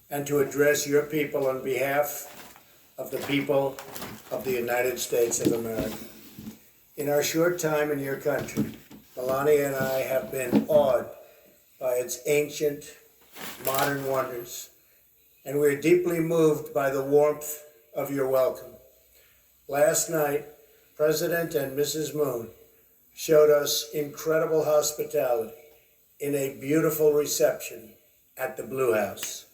and to address your people on behalf of the people of the United States of America. In our short time in your country, Melania and I have been awed by its ancient, modern wonders, and we're deeply moved by the warmth of your welcome. Last night, President and Mrs. Moon showed us incredible hospitality in a beautiful reception at the Blue House.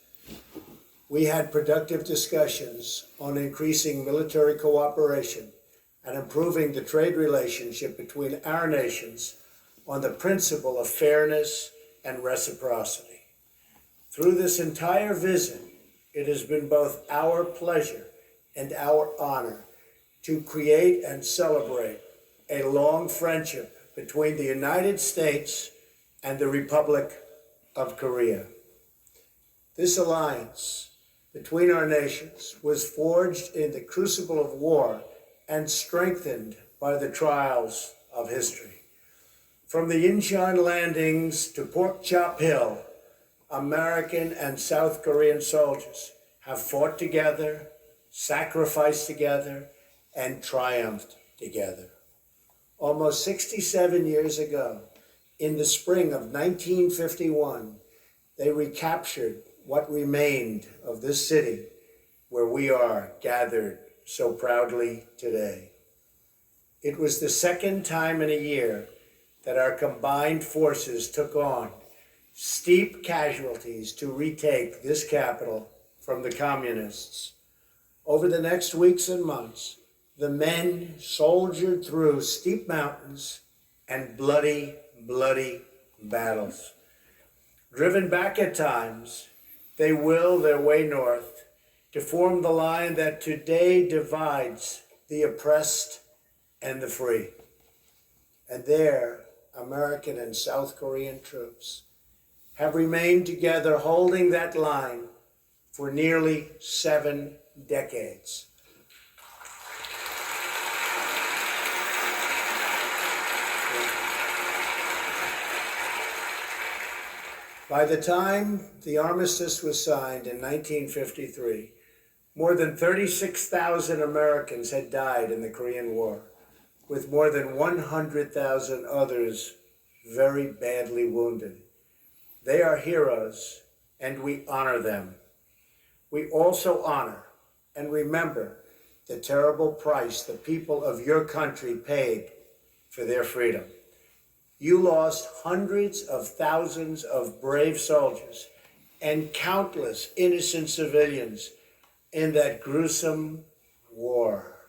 We had productive discussions on increasing military cooperation and improving the trade relationship between our nations on the principle of fairness and reciprocity. Through this entire visit, it has been both our pleasure and our honor to create and celebrate a long friendship between the United States and the Republic of Korea. This alliance between our nations was forged in the crucible of war and strengthened by the trials of history. From the Incheon landings to Pork Chop Hill, American and South Korean soldiers have fought together, sacrificed together, and triumphed together. Almost 67 years ago, in the spring of 1951, they recaptured what remained of this city where we are gathered so proudly today. It was the second time in a year that our combined forces took on steep casualties to retake this capital from the communists. Over the next weeks and months, the men soldiered through steep mountains and bloody battles. Driven back at times, they will their way north to form the line that today divides the oppressed and the free. And there, American and South Korean troops have remained together holding that line for nearly 7 decades. By the time the armistice was signed in 1953, more than 36,000 Americans had died in the Korean War, with more than 100,000 others very badly wounded. They are heroes, and we honor them. We also honor and remember the terrible price the people of your country paid for their freedom. You lost hundreds of thousands of brave soldiers and countless innocent civilians in that gruesome war.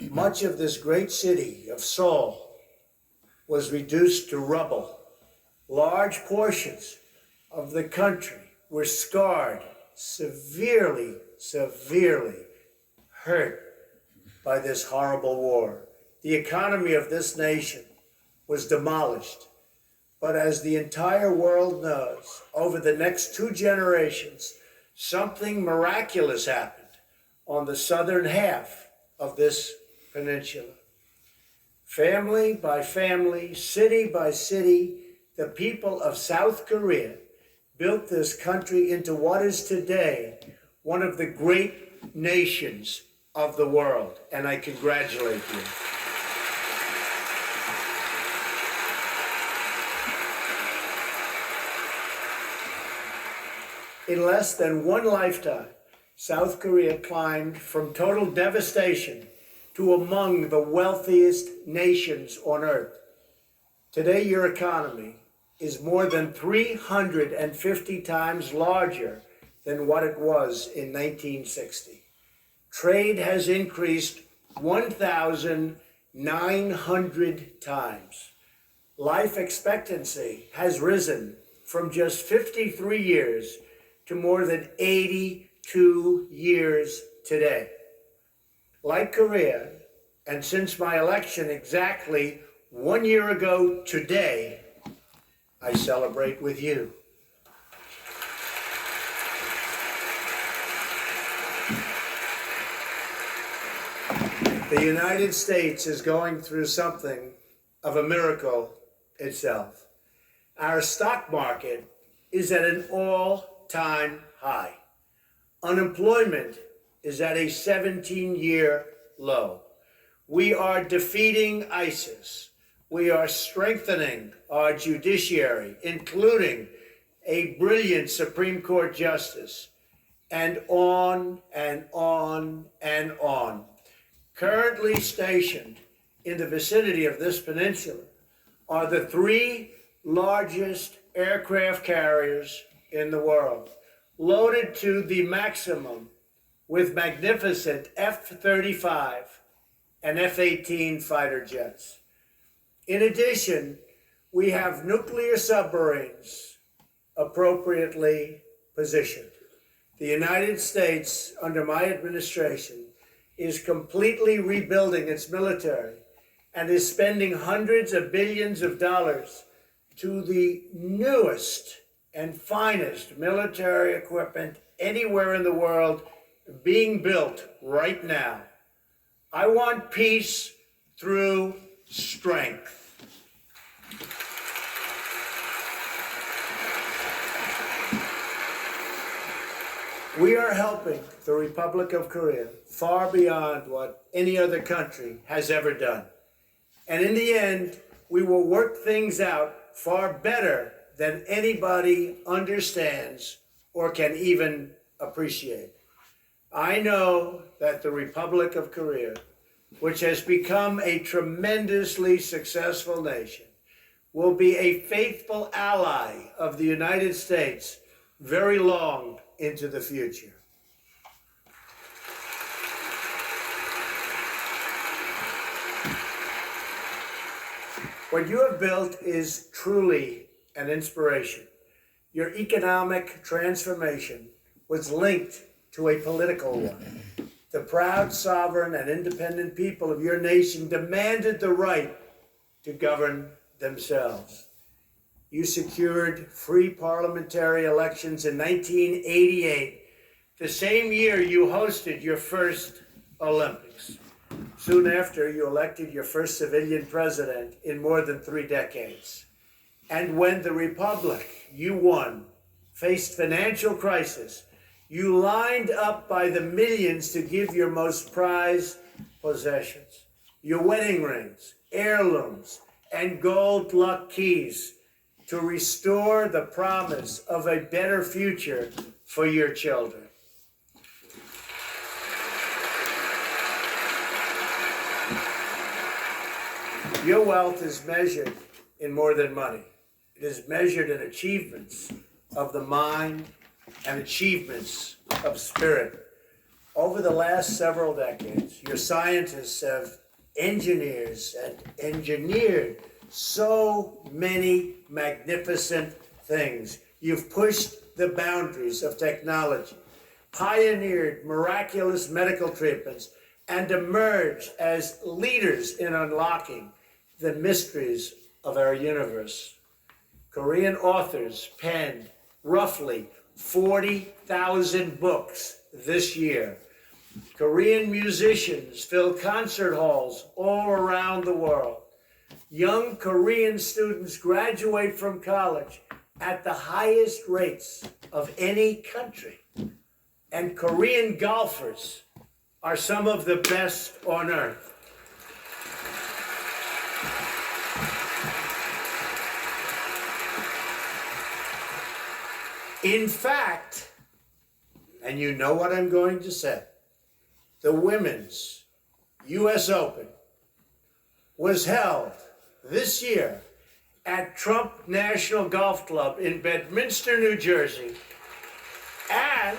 Much of this great city of Seoul was reduced to rubble. Large portions of the country were scarred, severely hurt by this horrible war. The economy of this nation was demolished. But as the entire world knows, over the next 2 generations, something miraculous happened on the southern half of this peninsula. Family by family, city by city, the people of South Korea built this country into what is today one of the great nations of the world, and I congratulate you. In less than 1 lifetime, South Korea climbed from total devastation to among the wealthiest nations on earth. Today, your economy is more than 350 times larger than what it was in 1960. Trade has increased 1,900 times. Life expectancy has risen from just 53 years to more than 82 years today. Like Korea, and since my election exactly 1 year ago today, I celebrate with you. The United States is going through something of a miracle itself. Our stock market is at an all-time high. Unemployment is at a 17-year low. We are defeating ISIS. We are strengthening our judiciary, including a brilliant Supreme Court justice, and on and on and on. Currently stationed in the vicinity of this peninsula are the three largest aircraft carriers in the world, loaded to the maximum with magnificent F-35 and F-18 fighter jets. In addition, we have nuclear submarines appropriately positioned. The United States, under my administration, is completely rebuilding its military and is spending hundreds of billions of dollars to the newest and finest military equipment anywhere in the world being built right now. I want peace through strength. We are helping the Republic of Korea far beyond what any other country has ever done. And in the end, we will work things out far better than anybody understands or can even appreciate. I know that the Republic of Korea, which has become a tremendously successful nation, will be a faithful ally of the United States very long into the future. What you have built is truly an inspiration. Your economic transformation was linked to a political one. The proud, sovereign, and independent people of your nation demanded the right to govern themselves. You secured free parliamentary elections in 1988, the same year you hosted your first Olympics. Soon after, you elected your first civilian president in more than 3 decades. And when the republic you won faced financial crisis, you lined up by the millions to give your most prized possessions, your wedding rings, heirlooms, and gold luck keys, to restore the promise of a better future for your children. Your wealth is measured in more than money. It is measured in achievements of the mind and achievements of spirit. Over the last several decades, your scientists have engineered so many magnificent things. You've pushed the boundaries of technology, pioneered miraculous medical treatments, and emerged as leaders in unlocking the mysteries of our universe. Korean authors penned roughly 40,000 books this year. Korean musicians fill concert halls all around the world. Young Korean students graduate from college at the highest rates of any country. And Korean golfers are some of the best on earth. In fact, and you know what I'm going to say, the Women's U.S. Open was held this year at Trump National Golf Club in Bedminster, New Jersey. And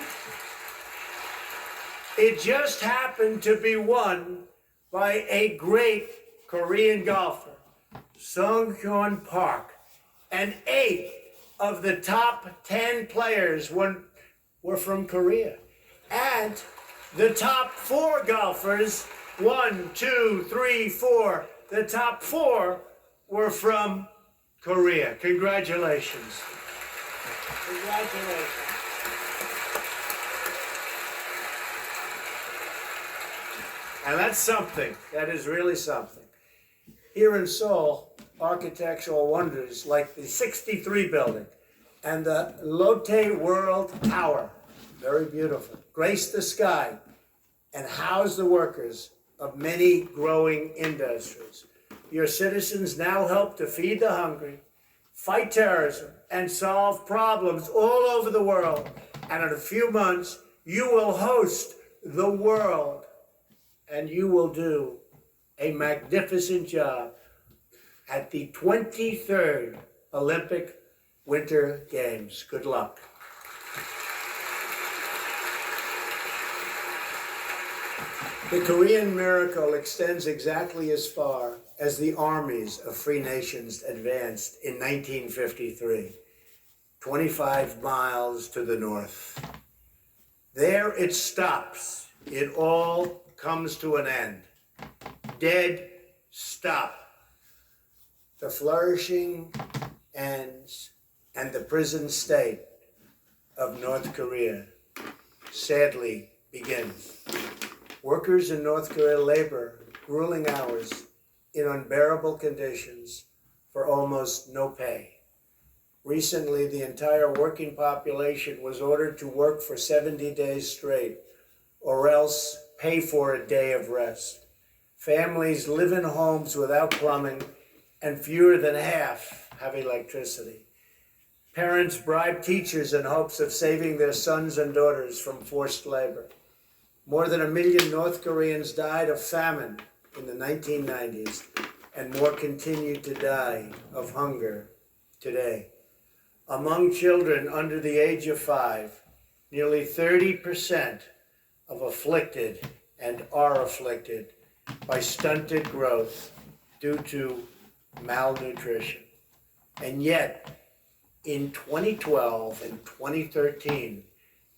it just happened to be won by a great Korean golfer, Sung-hyun Park. And 8 of the top 10 players were from Korea. And the top 4 golfers, 1, 2, 3, 4, the top 4 were from Korea. Congratulations. Congratulations. And that's something. That is really something. Here in Seoul, architectural wonders like the 63 building and the Lotte World Tower very beautiful, grace the sky and house the workers of many growing industries. Your citizens now help to feed the hungry, fight terrorism, and solve problems all over the world. And in a few months, you will host the world, and you will do a magnificent job at the 23rd Olympic Winter Games. Good luck. The Korean miracle extends exactly as far as the armies of free nations advanced in 1953, 25 miles to the north. There it stops. It all comes to an end. Dead stop. The flourishing ends, and the prison state of North Korea sadly begins. Workers in North Korea labor grueling hours in unbearable conditions for almost no pay. Recently, the entire working population was ordered to work for 70 days straight, or else pay for a day of rest. Families live in homes without plumbing, and fewer than half have electricity. Parents bribe teachers in hopes of saving their sons and daughters from forced labor. More than 1 million North Koreans died of famine in the 1990s, and more continue to die of hunger today. Among children under the age of 5, nearly 30% of afflicted and are afflicted by stunted growth due to malnutrition. And yet, in 2012 and 2013,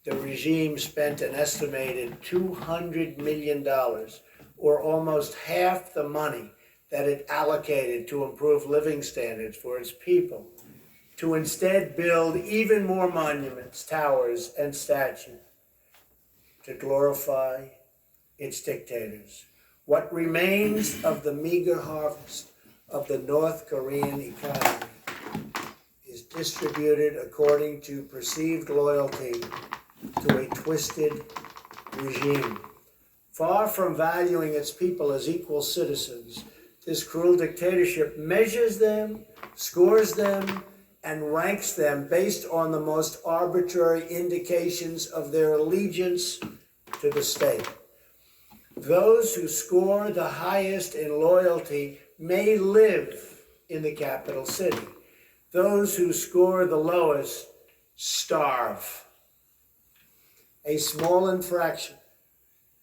the regime spent an estimated $200 million, or almost half the money that it allocated to improve living standards for its people, to instead build even more monuments, towers, and statues to glorify its dictators. What remains of the meager harvest of the North Korean economy is distributed according to perceived loyalty to a twisted regime. Far from valuing its people as equal citizens, this cruel dictatorship measures them, scores them, and ranks them based on the most arbitrary indications of their allegiance to the state. Those who score the highest in loyalty may live in the capital city. Those who score the lowest starve. A small infraction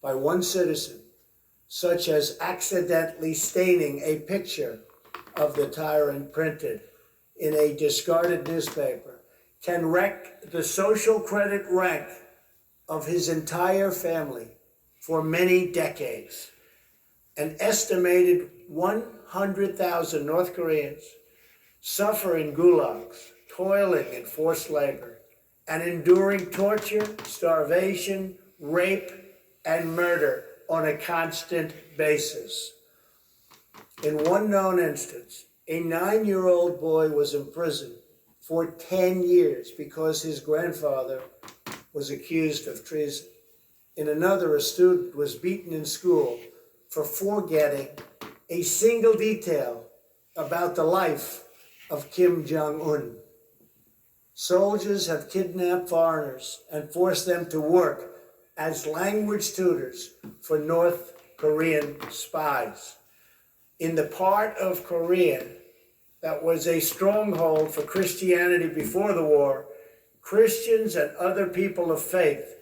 by one citizen, such as accidentally staining a picture of the tyrant printed in a discarded newspaper, can wreck the social credit rank of his entire family for many decades. An estimated 100,000 North Koreans suffer in gulags, toiling in forced labor, and enduring torture, starvation, rape, and murder on a constant basis. In one known instance, a 9-year-old boy was imprisoned for 10 years because his grandfather was accused of treason. In another, a student was beaten in school for forgetting a single detail about the life of Kim Jong-un. Soldiers have kidnapped foreigners and forced them to work as language tutors for North Korean spies. In the part of Korea that was a stronghold for Christianity before the war, Christians and other people of faith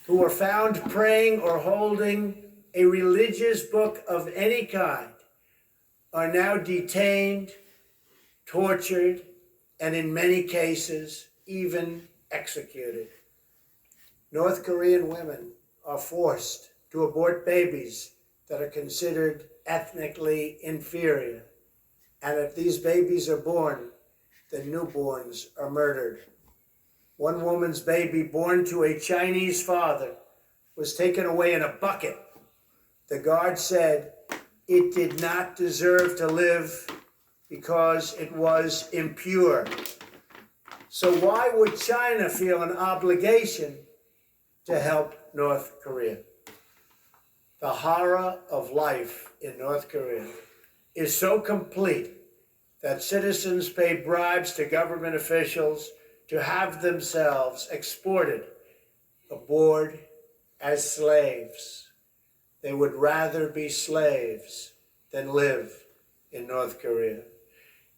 who were found praying or holding a religious book of any kind are now detained, tortured, and in many cases, even executed. North Korean women are forced to abort babies that are considered ethnically inferior. And if these babies are born, the newborns are murdered. One woman's baby, born to a Chinese father, was taken away in a bucket. The guard said it did not deserve to live because it was impure. So why would China feel an obligation to help North Korea. The horror of life in North Korea is so complete that citizens pay bribes to government officials to have themselves exported aboard as slaves. They would rather be slaves than live in North Korea.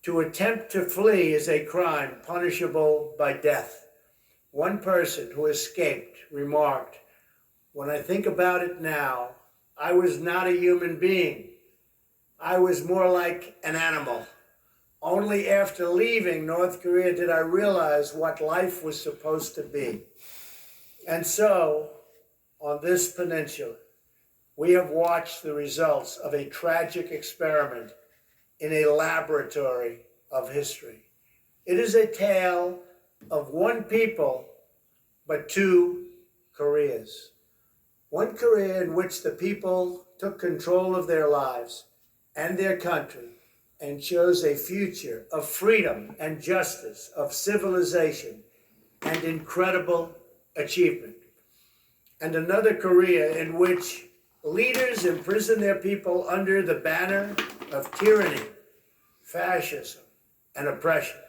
To attempt to flee is a crime punishable by death. One person who escaped remarked, "When I think about it now, I was not a human being. I was more like an animal. Only after leaving North Korea did I realize what life was supposed to be." And so, on this peninsula, we have watched the results of a tragic experiment in a laboratory of history. It is a tale of one people, but two Koreas. One Korea in which the people took control of their lives and their country and chose a future of freedom and justice, of civilization and incredible achievement. And another Korea in which leaders imprison their people under the banner of tyranny, fascism, and oppression.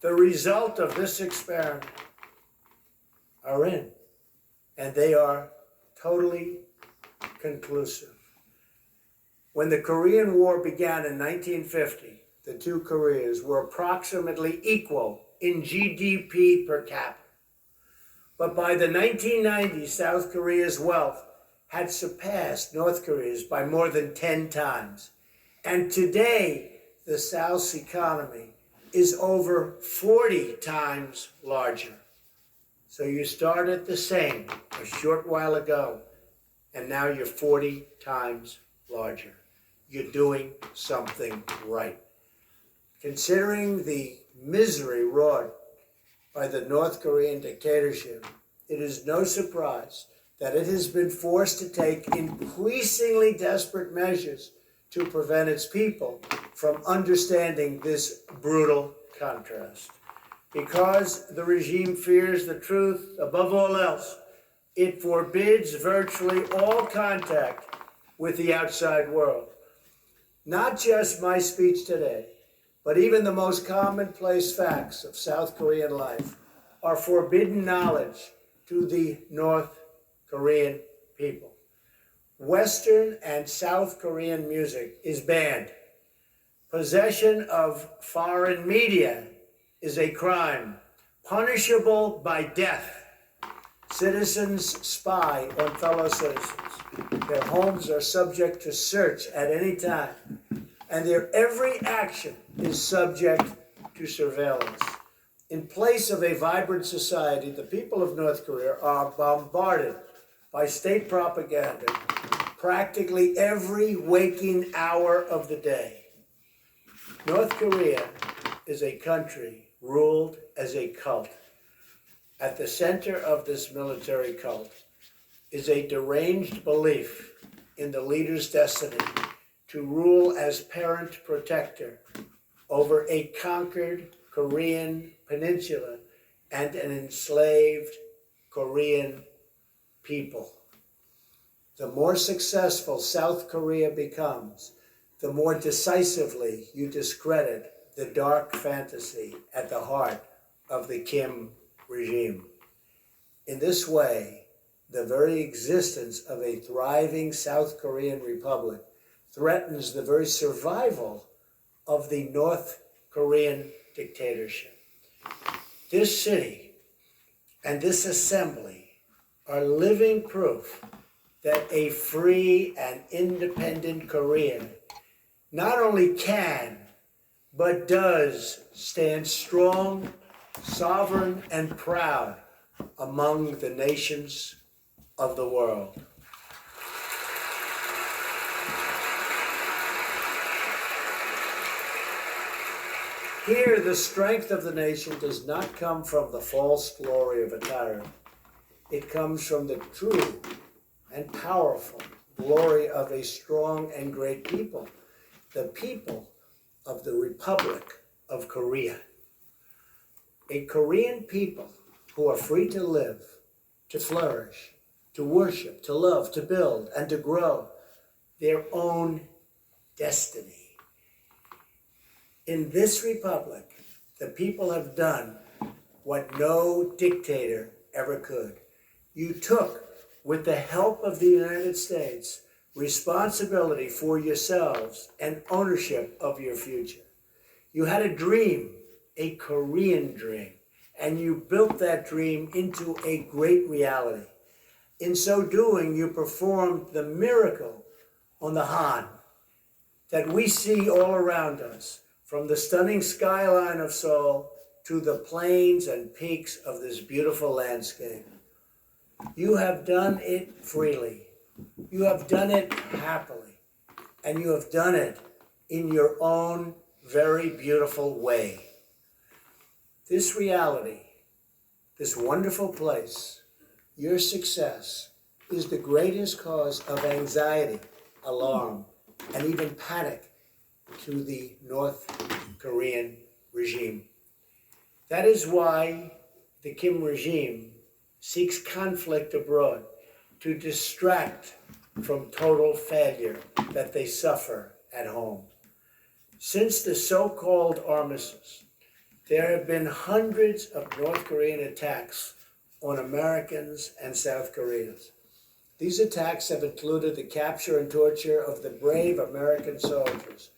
The result of this experiment are in, and they are totally conclusive. When the Korean War began in 1950, the two Koreas were approximately equal in GDP per capita. But by the 1990s, South Korea's wealth had surpassed North Korea's by more than 10 times. And today, the South's economy is over 40 times larger. So you started the same a short while ago, and now you're 40 times larger. You're doing something right. Considering the misery wrought by the North Korean dictatorship, it is no surprise that it has been forced to take increasingly desperate measures to prevent its people from understanding this brutal contrast. Because the regime fears the truth above all else, it forbids virtually all contact with the outside world. Not just my speech today, but even the most commonplace facts of South Korean life are forbidden knowledge to the North Korean people. Western and South Korean music is banned. Possession of foreign media is a crime, punishable by death. Citizens spy on fellow citizens. Their homes are subject to search at any time, and their every action is subject to surveillance. In place of a vibrant society, the people of North Korea are bombarded by state propaganda practically every waking hour of the day. North Korea is a country ruled as a cult. At the center of this military cult is a deranged belief in the leader's destiny to rule as parent protector over a conquered Korean peninsula and an enslaved Korean people. The more successful South Korea becomes, the more decisively you discredit the dark fantasy at the heart of the Kim regime. In this way, the very existence of a thriving South Korean republic threatens the very survival of the North Korean dictatorship. This city and this assembly are living proof that a free and independent Korea not only can, but does stand strong, sovereign, and proud among the nations of the world. Here, the strength of the nation does not come from the false glory of a tyrant. It comes from the true and powerful glory of a strong and great people, the people of the Republic of Korea. A Korean people who are free to live to flourish, to worship, to love, to build, and to grow their own destiny. In this republic, the people have done what no dictator ever could. You took, with the help of the United States, responsibility for yourselves and ownership of your future. You had a dream, a Korean dream, and you built that dream into a great reality. In so doing, you performed the miracle on the Han that we see all around us, from the stunning skyline of Seoul to the plains and peaks of this beautiful landscape. You have done it freely. You have done it happily. And you have done it in your own very beautiful way. This reality, this wonderful place, your success, is the greatest cause of anxiety, alarm, and even panic to the North Korean regime. That is why the Kim regime seeks conflict abroad to distract from total failure that they suffer at home. Since the so-called armistice, there have been hundreds of North Korean attacks on Americans and South Koreans. These attacks have included the capture and torture of the brave American soldiers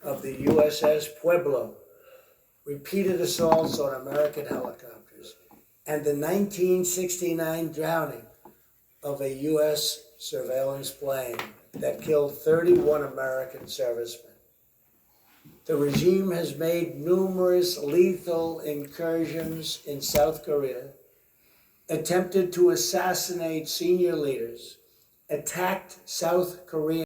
of the USS Pueblo, repeated assaults on American helicopters, and the 1969 drowning of a U.S. surveillance plane that killed 31 American servicemen. The regime has made numerous lethal incursions in South Korea, attempted to assassinate senior leaders, attacked South Korean